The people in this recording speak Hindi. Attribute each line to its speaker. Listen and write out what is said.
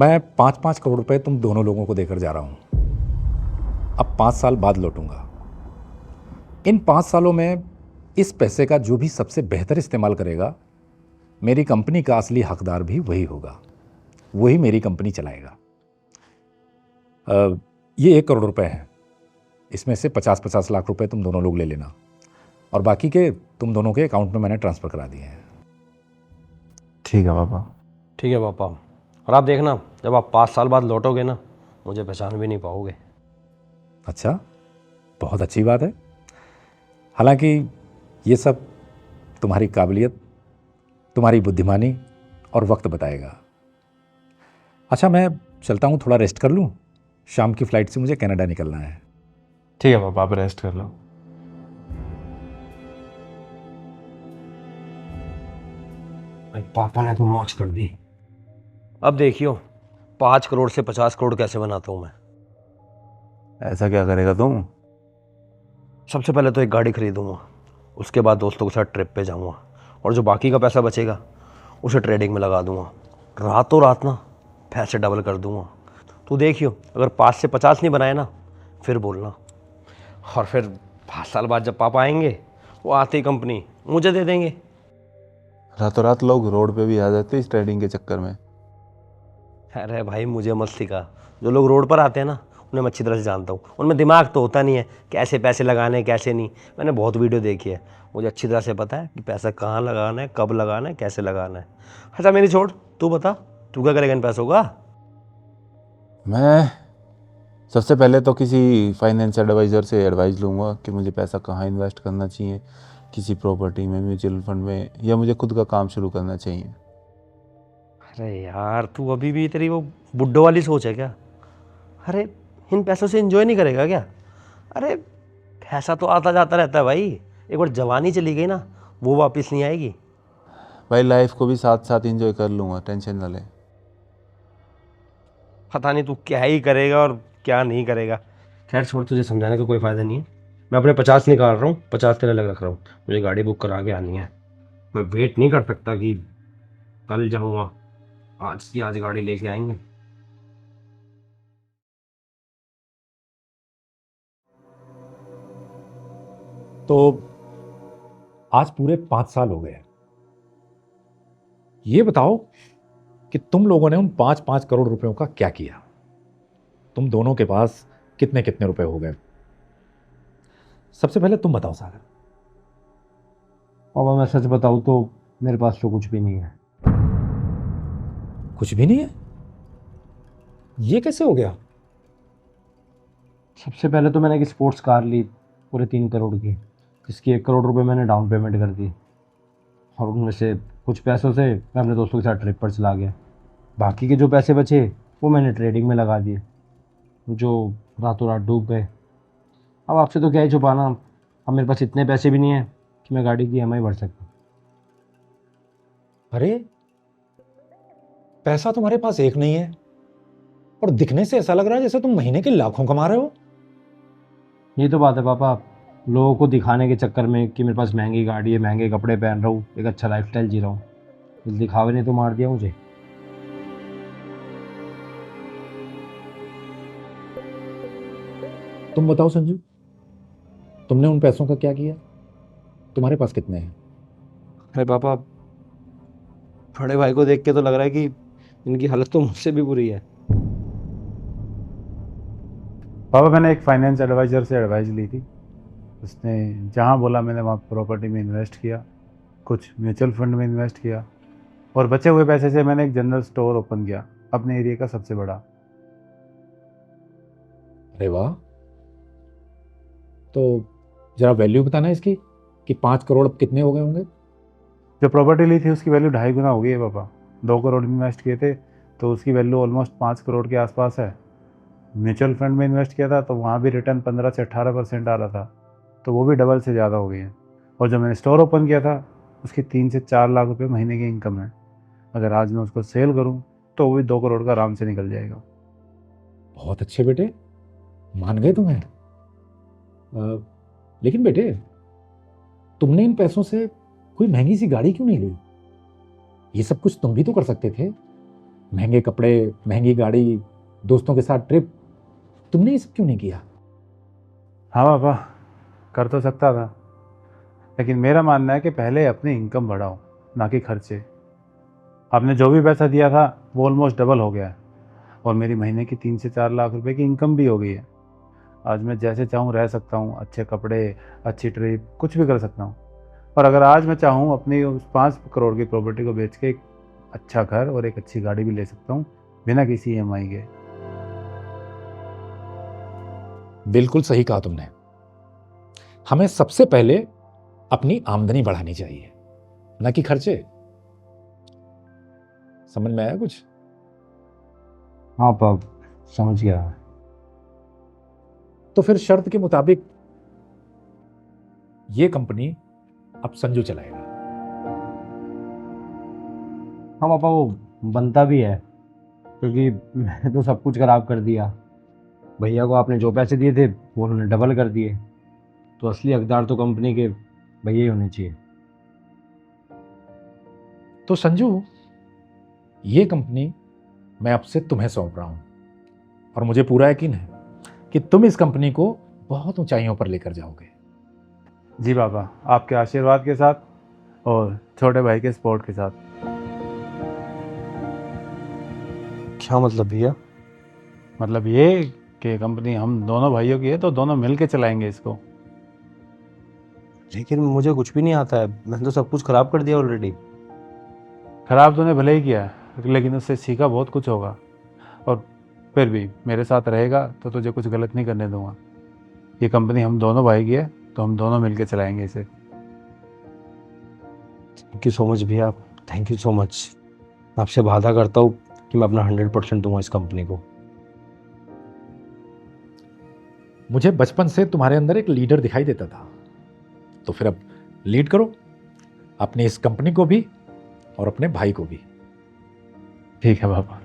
Speaker 1: मैं 5-5 करोड़ रुपए तुम दोनों लोगों को देकर जा रहा हूं। अब 5 साल बाद लौटूंगा। इन 5 सालों में इस पैसे का जो भी सबसे बेहतर इस्तेमाल करेगा, मेरी कंपनी का असली हकदार भी वही होगा, वही मेरी कंपनी चलाएगा। ये 1 करोड़ रुपए हैं। इसमें से 50-50 लाख रुपए तुम दोनों लोग ले लेना, और बाकी के तुम दोनों के अकाउंट में मैंने ट्रांसफ़र करा दिए हैं।
Speaker 2: ठीक है पापा।
Speaker 3: ठीक है पापा। और आप देखना, जब आप 5 साल बाद लौटोगे ना, मुझे पहचान भी नहीं पाओगे।
Speaker 1: अच्छा, बहुत अच्छी बात है। हालांकि ये सब तुम्हारी काबिलियत, तुम्हारी बुद्धिमानी और वक्त बताएगा। अच्छा, मैं चलता हूँ, थोड़ा रेस्ट कर लूँ। शाम की फ़्लाइट से मुझे कनाडा निकलना है।
Speaker 2: ठीक है पापा, आप रेस्ट कर लो।
Speaker 3: भाई पापा ने तो मौज कर दी। अब देखियो 5 करोड़ से 50 करोड़ कैसे बनाता हूँ मैं।
Speaker 2: ऐसा क्या करेगा तुम?
Speaker 3: सबसे पहले तो एक गाड़ी खरीदूंगा, उसके बाद दोस्तों के साथ ट्रिप पे जाऊंगा, और जो बाकी का पैसा बचेगा उसे ट्रेडिंग में लगा दूंगा। रातों रात ना पैसे डबल कर दूंगा। तू देखियो, अगर 5 से 50 नहीं बनाए ना, फिर बोलना। और फिर 5 साल बाद जब पापा आएंगे, वो आते ही कंपनी मुझे दे देंगे।
Speaker 2: रातों रात लोग रोड पे भी आ जाते हैं इस ट्रेडिंग के चक्कर में।
Speaker 3: अरे भाई मुझे मत सिखा। जो लोग रोड पर आते हैं ना, उन्हें मैं अच्छी तरह से जानता हूँ। उनमें दिमाग तो होता नहीं है, कैसे पैसे लगाने कैसे नहीं। मैंने बहुत वीडियो देखी है, मुझे अच्छी तरह से पता है कि पैसा कहाँ लगाना है, कब लगाना है, कैसे लगाना है। अच्छा मेरी छोड़, तू बता, तू क्या करेगा इन पैसों का?
Speaker 2: मैं सबसे पहले तो किसी फाइनेंस एडवाइज़र से एडवाइस लूँगा कि मुझे पैसा कहाँ इन्वेस्ट करना चाहिए, किसी प्रॉपर्टी में, म्यूचुअल फंड में, या मुझे खुद का काम शुरू करना चाहिए।
Speaker 3: अरे यार, तू अभी भी तेरी वो बुड्ढो वाली सोच है क्या? अरे इन पैसों से एंजॉय नहीं करेगा क्या? अरे पैसा तो आता जाता रहता है भाई। एक बार जवानी चली गई ना, वो वापस नहीं आएगी।
Speaker 2: भाई लाइफ को भी साथ साथ इंजॉय कर लूँगा, टेंशन ना ले।
Speaker 3: पता नहीं तू क्या ही करेगा और क्या नहीं करेगा। खैर छोड़, तुझे समझाने का कोई फ़ायदा नहीं है। मैं अपने 50 निकाल रहा हूँ, 50 तेरे अलग रख रहा हूँ। मुझे गाड़ी बुक करा के आनी है। मैं वेट नहीं कर सकता कि कल जाऊँगा। आज की आज गाड़ी लेके आएंगे।
Speaker 1: तो आज पूरे 5 साल हो गए। ये बताओ कि तुम लोगों ने उन 5-5 करोड़ रुपयों का क्या किया। तुम दोनों के पास कितने कितने रुपए हो गए? सबसे पहले तुम बताओ सागर।
Speaker 3: पापा मैं सच बताऊँ तो मेरे पास तो कुछ भी नहीं है।
Speaker 1: कुछ भी नहीं है? ये कैसे हो गया?
Speaker 3: सबसे पहले तो मैंने एक स्पोर्ट्स कार ली, पूरे 3 करोड़ की, जिसकी 1 करोड़ रुपए मैंने डाउन पेमेंट कर दी। और उनमें से कुछ पैसों से मैं अपने दोस्तों के साथ ट्रिप पर चला गया। बाकी के जो पैसे बचे वो मैंने ट्रेडिंग में लगा दिए, जो रातों रात डूब गए। अब आपसे तो क्या ही छुपाना, अब मेरे पास इतने पैसे भी नहीं है कि मैं गाड़ी की ईएमआई भर सकूं।
Speaker 1: अरे, पैसा तुम्हारे पास एक नहीं है, और दिखने से ऐसा लग रहा है जैसे तुम महीने के लाखों कमा रहे हो।
Speaker 3: ये तो बात है पापा, लोगों को दिखाने के चक्कर में कि मेरे पास महंगी गाड़ी है, महंगे कपड़े पहन रहा हूँ, एक अच्छा लाइफस्टाइल जी रहा हूँ, इस दिखावे ने तो मार दिया मुझे।
Speaker 1: तुम बताओ संजू, तुमने उन पैसों का क्या किया? तुम्हारे पास कितने हैं?
Speaker 3: अरे पापा, बड़े भाई को देख के तो लग रहा है कि इनकी हालत तो मुझसे भी बुरी है।
Speaker 2: पापा मैंने एक फाइनेंस एडवाइज़र से एडवाइस ली थी। उसने जहाँ बोला मैंने वहाँ प्रॉपर्टी में इन्वेस्ट किया, कुछ म्यूचुअल फंड में इन्वेस्ट किया, और बचे हुए पैसे से मैंने एक जनरल स्टोर ओपन किया, अपने एरिया का सबसे बड़ा।
Speaker 1: अरे वाह। तो जरा वैल्यू बताना इसकी, कि 5 करोड़ अब कितने हो गए होंगे?
Speaker 2: जो प्रॉपर्टी ली थी उसकी वैल्यू 2.5 गुना हो गई है पापा। 2 करोड़ इन्वेस्ट किए थे तो उसकी वैल्यू ऑलमोस्ट 5 करोड़ के आसपास है। म्यूचुअल फंड में इन्वेस्ट किया था तो वहाँ भी रिटर्न 15 से 18% आ रहा था, तो वो भी डबल से ज़्यादा हो गई है। और जो मैंने स्टोर ओपन किया था उसकी 3 से 4 लाख रुपए महीने की इनकम है। अगर आज मैं उसको सेल करूँ तो वो भी 2 करोड़ का आराम से निकल जाएगा।
Speaker 1: बहुत अच्छे बेटे, मान गए तुम्हें। लेकिन बेटे, तुमने इन पैसों से कोई महंगी सी गाड़ी क्यों नहीं ली? ये सब कुछ तुम भी तो कर सकते थे। महंगे कपड़े, महंगी गाड़ी, दोस्तों के साथ ट्रिप, तुमने ये सब क्यों नहीं किया?
Speaker 2: हाँ पापा, कर तो सकता था, लेकिन मेरा मानना है कि पहले अपनी इनकम बढ़ाओ, ना कि खर्चे। आपने जो भी पैसा दिया था वो ऑलमोस्ट डबल हो गया है, और मेरी महीने की 3 से 4 लाख रुपए की इनकम भी हो गई है। आज मैं जैसे चाहूँ रह सकता हूँ, अच्छे कपड़े, अच्छी ट्रिप, कुछ भी कर सकता हूँ। और अगर आज मैं चाहूँ अपनी उस 5 करोड़ की प्रॉपर्टी को बेच के एक अच्छा घर और एक अच्छी गाड़ी भी ले सकता हूँ, बिना किसी EMI के।
Speaker 1: बिल्कुल सही कहा तुमने। हमें सबसे पहले अपनी आमदनी बढ़ानी चाहिए, ना कि खर्चे। समझ में आया कुछ?
Speaker 3: हाँ पाप, समझ गया।
Speaker 1: तो फिर शर्त के मुताबिक ये कंपनी अब संजू चलाएगा।
Speaker 3: हाँ पापा, वो बनता भी है, क्योंकि मैंने तो सब कुछ खराब कर दिया। भैया को आपने जो पैसे दिए थे वो उन्होंने डबल कर दिए, तो असली हकदार तो कंपनी के भैया ही होने चाहिए।
Speaker 1: तो संजू, ये कंपनी मैं अब से तुम्हें सौंप रहा हूं, और मुझे पूरा यकीन है कि तुम इस कंपनी को बहुत ऊंचाइयों पर लेकर जाओगे।
Speaker 2: जी पापा, आपके आशीर्वाद के साथ और छोटे भाई के सपोर्ट के साथ।
Speaker 3: क्या मतलब भैया?
Speaker 2: मतलब ये कि कंपनी हम दोनों भाइयों की है, तो दोनों मिल के चलाएंगे इसको।
Speaker 3: लेकिन मुझे कुछ भी नहीं आता है, मैंने तो सब कुछ खराब कर दिया ऑलरेडी।
Speaker 2: खराब तूने भले ही किया, लेकिन उससे सीखा बहुत कुछ होगा, और फिर भी मेरे साथ रहेगा तो तुझे कुछ गलत नहीं करने दूंगा। ये कंपनी हम दोनों भाई की है, तो हम दोनों मिलके चलाएंगे इसे।
Speaker 3: थैंक यू सो मच भैया, थैंक यू सो मच। आपसे वादा करता हूँ कि मैं अपना 100% दूंगा इस कंपनी को।
Speaker 1: मुझे बचपन से तुम्हारे अंदर एक लीडर दिखाई देता था, तो फिर अब लीड करो, अपनी इस कंपनी को भी और अपने भाई को भी।
Speaker 2: ठीक है पापा।